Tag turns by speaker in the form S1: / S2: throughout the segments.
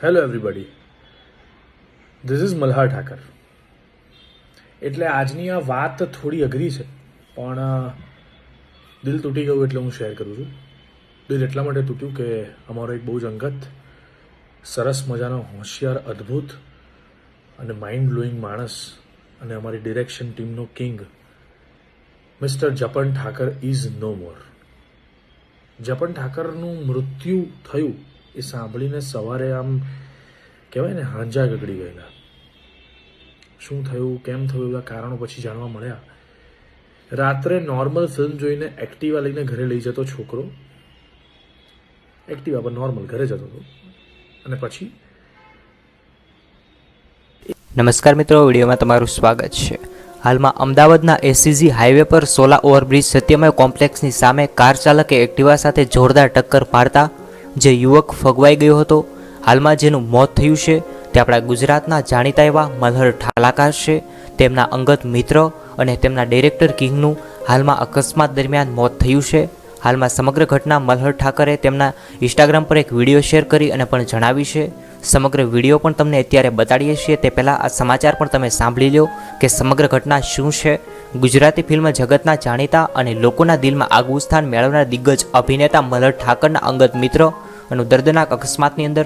S1: Hello everybody, this is Malhar Thakar. એટલે આજની આ વાત થોડી અઘરી છે, પણ દિલ તૂટી ગયું એટલે હું શેર કરું છું. દિલ એટલા માટે તૂટ્યું કે અમારો એક બહુ જ અંગત, સરસ મજાનો, હોશિયાર, અદ્ભુત અને માઇન્ડ બ્લોઈંગ માણસ અને અમારી ડિરેક્શન ટીમનો king mister Japan Thakar is no more. Japan ઠાકરનું મૃત્યુ થયું એ સાંભળીને સવારે આમ કહેવાય ને હાંજા ગગડી ગયેલા. શું થયું, કેમ થયું, એવા કારણો પછી જાણવા મળ્યા. રાત્રે નોર્મલ ફિલ્મ જોઈને એક્ટિવા લઈને ઘરે લઈ જતો છોકરો, એક્ટિવા પર નોર્મલ ઘરે જતો હતો, અને પછી
S2: નમસ્કાર મિત્રો, વિડીયોમાં તમારું સ્વાગત છે. હાલમાં અમદાવાદના એસસીજી હાઈવે પર સોલા ઓવરબ્રિજ સત્યમય કોમ્પ્લેક્સની સામે કાર ચાલકે એક્ટિવા સાથે જોરદાર ટક્કર મારતા જે યુવક ફગવાઈ ગયો હતો. હાલમાં જેનું મોત થયું છે તે આપણા ગુજરાતના જાણીતા એવા મલ્હાર ઠાકર છે. તેમના અંગત મિત્ર અને તેમના ડિરેક્ટર કિંગનું હાલમાં અકસ્માત દરમિયાન મોત થયું છે. હાલમાં સમગ્ર ઘટના મલ્હાર ઠાકરે તેમના ઇન્સ્ટાગ્રામ પર એક વિડીયો શેર કરી અને પણ જણાવી છે. સમગ્ર વિડીયો પણ તમને અત્યારે બતાડીએ છીએ. તે પહેલાં આ સમાચાર પણ તમે સાંભળી લો કે સમગ્ર ઘટના શું છે. ગુજરાતી ફિલ્મ જગતના જાણીતા અને લોકોના દિલમાં આગવું સ્થાન મેળવનાર દિગ્ગજ અભિનેતા મલ્હાર ઠાકરના અંગત મિત્ર અને દર્દનાક અકસ્માતની અંદર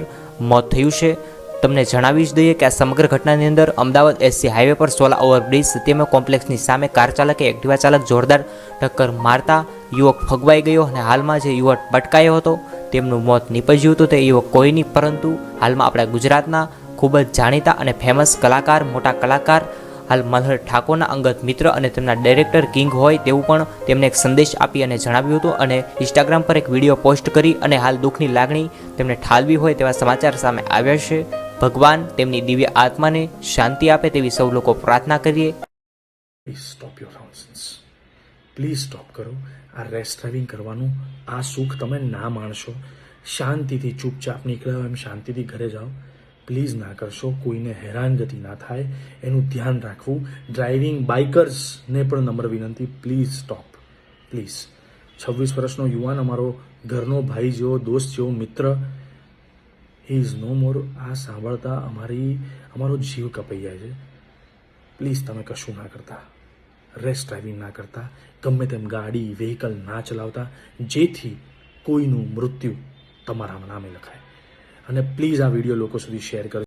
S2: મોત થયું છે. તમને જણાવી જ દઈએ કે આ સમગ્ર ઘટનાની અંદર અમદાવાદ એસસી હાઈવે પર સોલા ઓવરબ્રિજ સત્યમય કોમ્પ્લેક્સની સામે કાર ચાલકે એક્ટિવા ચાલક જોરદાર ટક્કર મારતા યુવક ફગવાઈ ગયો અને હાલમાં જે યુવક પટકાયો હતો તેમનું મોત નીપજ્યું હતું. તે યુવક કોઈ નહીં પરંતુ હાલમાં આપણા ગુજરાતના ખૂબ જ જાણીતા અને ફેમસ કલાકાર, મોટા કલાકાર, હાલ મલ્હાર ઠાકોરના અંગત મિત્ર અને તેમના ડાયરેક્ટર કિંગ હોય તેવું પણ તેમને એક સંદેશ આપી અને જણાવ્યું હતું અને ઇન્સ્ટાગ્રામ પર એક વિડીયો પોસ્ટ કરી અને હાલ દુઃખની લાગણી તેમને ઠાલવી હોય તેવા સમાચાર સામે આવ્યા છે. ભગવાન તેમની દિવ્ય આત્માને શાંતિ આપે તેવી સૌ લોકો પ્રાર્થના કરીએ.
S1: Please stop your nonsense. Please stop કરો. આ રેસ ડ્રાઇવિંગ કરવાનું આ સુખ તમે ના માણશો. શાંતિથી ચૂપચાપ નીકળ્યા એમ શાંતિથી ઘરે જાઓ. પ્લીઝ ના કરશો. કોઈને હેરાનગતિ ના થાય એનું ધ્યાન રાખવું. ડ્રાઇવિંગ બાઇકર્સને પણ નમ્ર વિનંતી, પ્લીઝ સ્ટોપ. પ્લીઝ. 26 વર્ષનો યુવાન, અમારો ઘરનો ભાઈ જેવો, દોસ્ત જેવો, મિત્ર, હી ઇઝ નો મોર. આ સાંભળતા અમારો જીવ કપાઈ જાય છે. પ્લીઝ તમે કશું ના કરતા, રેસ ડ્રાઇવિંગ ના કરતા, ગમે તેમ ગાડી વ્હીકલ ના ચલાવતા, જેથી કોઈનું મૃત્યુ તમારા નામે લખાય. અને પ્લીઝ આ વિડીયો લોકો સુધી શેર કરો.